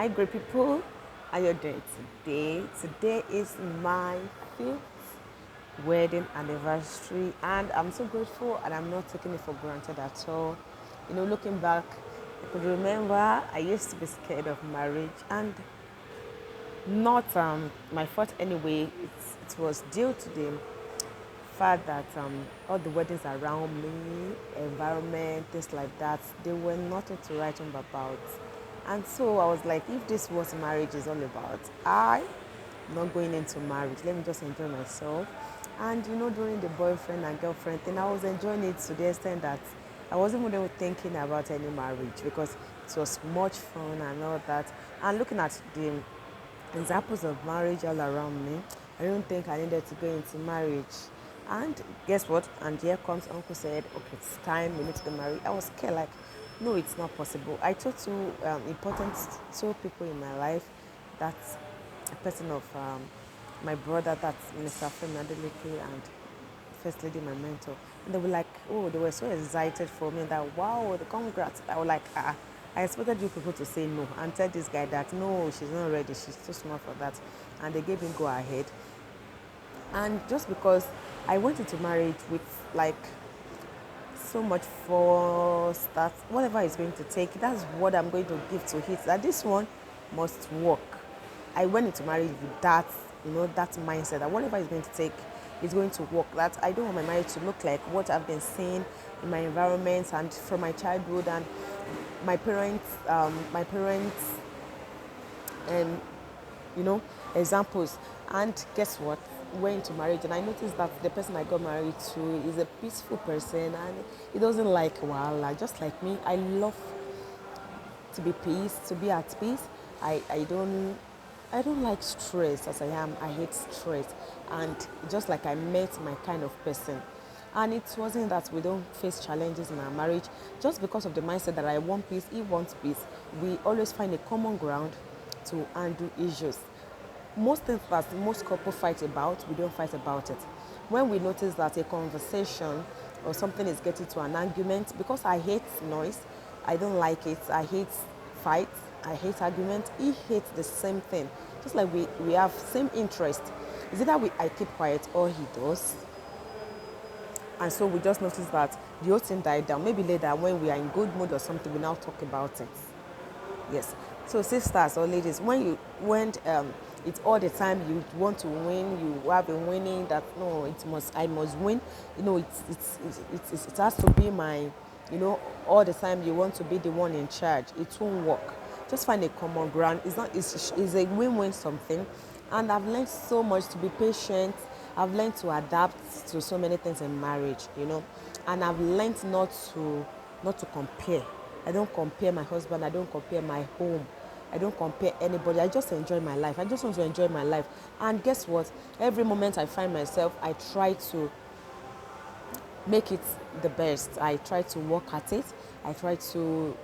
Hi, great people. How you doing today? Today is my fifth wedding anniversary, and I'm so grateful, and I'm not taking it for granted at all. Looking back, I could remember I used to be scared of marriage, and not my fault anyway. It was due to the fact that all the weddings around me, environment, things like that, they were nothing to write home about. And so I was like, if this was marriage is all about, I'm not going into marriage. Let me just enjoy myself. And during the boyfriend and girlfriend thing, I was enjoying it to the extent that I wasn't even thinking about any marriage because it was much fun and all that. And looking at the examples of marriage all around me, I don't think I needed to go into marriage. And guess what? And here comes uncle said, okay, it's time, we need to get married. I was scared, like, no, it's not possible. I told two important two people in my life, that's a person of my brother, that's Minister Femi Adeleke, and First Lady, my mentor. And they were like, oh, they were so excited for me that, wow, the congrats. I was like, I expected you people to say no and tell this guy that, no, she's not ready, she's too small for that. And they gave him go ahead. And just because I went into marriage with like so much force that whatever it's going to take, that's what I'm going to give to it. That this one must work. I went into marriage with that, that mindset that whatever it's going to take is going to work. That I don't want my marriage to look like what I've been seeing in my environment and from my childhood and my parents, and you know, examples. And guess what? Went into marriage, and I noticed that the person I got married to is a peaceful person, and he doesn't like wahala, just like me. I love to be peace, to be at peace. I don't like stress as I am. I hate stress, and just like I met my kind of person. And it wasn't that we don't face challenges in our marriage, just because of the mindset that I want peace, he wants peace. We always find a common ground to undo issues. Most things that most couples fight about, we don't fight about it. When we notice that a conversation or something is getting to an argument, because I hate noise, I don't like it, I hate fights, I hate argument, he hates the same thing. Just like we have same interest. Is it that I keep quiet or he does? And so we just notice that the whole thing died down. Maybe later when we are in good mood or something, we now talk about it. Yes. So sisters or ladies, when it's all the time you want to win, you have a winning that no, I must win. It has to be my, all the time you want to be the one in charge. It won't work. Just find a common ground. It's a win-win something. And I've learned so much to be patient. I've learned to adapt to so many things in marriage. And I've learned not to compare. I don't compare my husband. I don't compare my home. I don't compare anybody. I just enjoy my life. I just want to enjoy my life. And guess what? Every moment I find myself, I try to make it the best. I try to work at it. I try to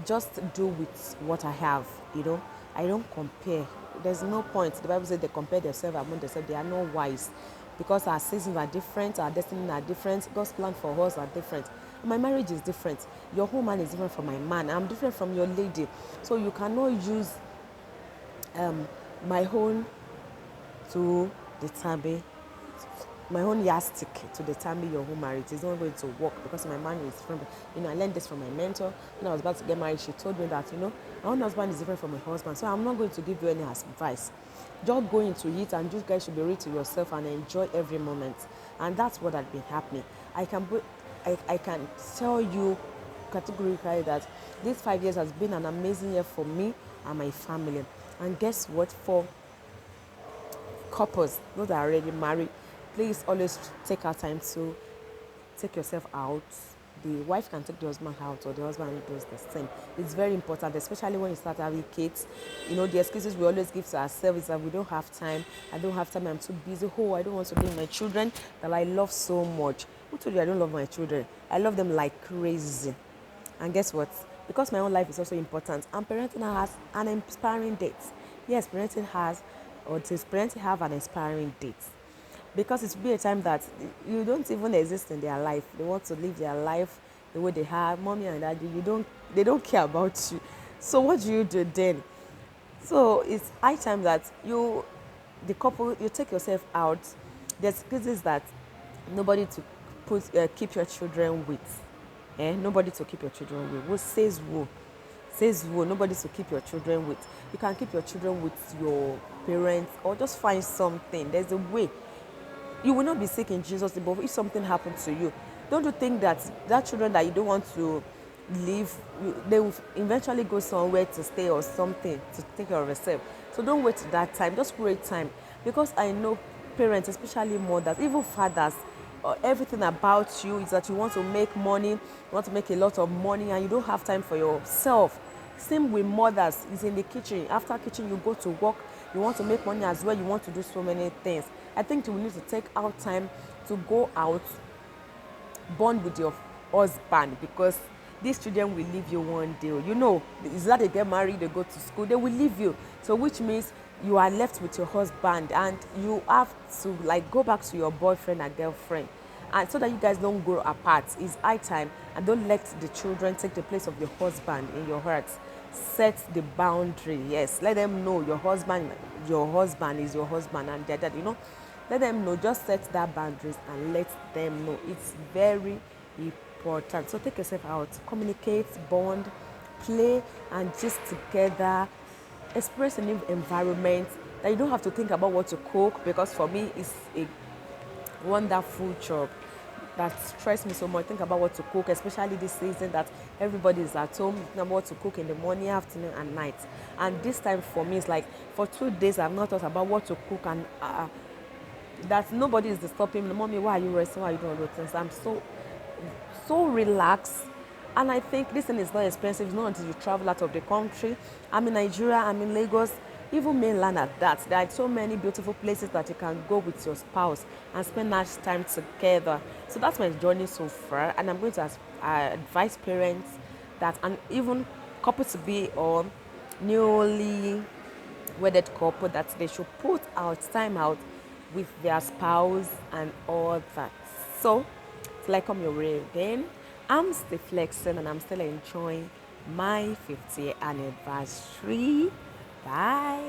just do with what I have. I don't compare. There's no point. The Bible says they compare themselves among themselves. They are not wise because our seasons are different, our destinies are different, God's plan for us are different. My marriage is different. Your whole man is different from my man. I'm different from your lady. So you cannot use my own to determine my own yardstick to determine your home marriage. It's not going to work because my man is different. I learned this from my mentor. When I was about to get married, she told me that, my own husband is different from my husband. So I'm not going to give you any advice. Just go into it, and you guys should be real to yourself and enjoy every moment. And that's what had been happening. I can tell you categorically that these 5 years has been an amazing year for me and my family. And guess what? For couples, those that are already married, please always take our time to take yourself out. The wife can take the husband out, or the husband does the same. It's very important, especially when you start having kids. The excuses we always give to ourselves is that we don't have time. I don't have time. I'm too busy. Oh, I don't want to be with my children that I love so much. Who told you I don't love my children? I love them like crazy. And guess what? Because my own life is also important, and parenting has an inspiring date. Yes, parenting have an inspiring date. Because it will be a time that you don't even exist in their life. They want to live their life the way they have. Mommy and daddy, they don't care about you. So what do you do then? So it's high time that the couple, you take yourself out. There's cases that nobody to keep your children with. Nobody to keep your children with. Who says who? Says who? Nobody to keep your children with. You can keep your children with your parents or just find something. There's a way. You will not be sick in Jesus' name, but if something happens to you, don't you think that children that you don't want to leave, they will eventually go somewhere to stay or something to take care of yourself. So don't wait till that time. Just create time, because I know parents, especially mothers, even fathers, everything about you is that you want to make money, you want to make a lot of money, and you don't have time for yourself. Same with mothers, is in the kitchen. After kitchen, you go to work, you want to make money as well, you want to do so many things. I think you need to take out time to go out, bond with your husband, because these children will leave you one day. You know, is that they get married, they go to school, they will leave you. So which means you are left with your husband, and you have to like go back to your boyfriend and girlfriend, and so that you guys don't grow apart. It's high time, and don't let the children take the place of your husband in your heart. Set the boundary. Yes, let them know your husband is your husband, and that, you know, let them know. Just set that boundaries and let them know. It's very important. So take yourself out, communicate, bond, play, and just together express a new environment that you don't have to think about what to cook, because for me it's a wonderful job that stress me so much. Think about what to cook, especially this season that everybody is at home. Think about what to cook in the morning, afternoon, and night. And this time for me, it's like for 2 days I've not thought about what to cook, and that nobody is disturbing me. Mommy, why are you resting? Why are you doing all those things? I'm so relaxed. And I think this thing is not expensive. It's not until you travel out of the country. I'm in Nigeria, I'm in Lagos, even mainland at that. There are so many beautiful places that you can go with your spouse and spend much time together. So that's my journey so far. And I'm going to advise parents that, and even couples to be, or newly wedded couple, that they should put out time out with their spouse and all that. So, till I come your way again, I'm still flexing and I'm still enjoying my 50th anniversary. Bye.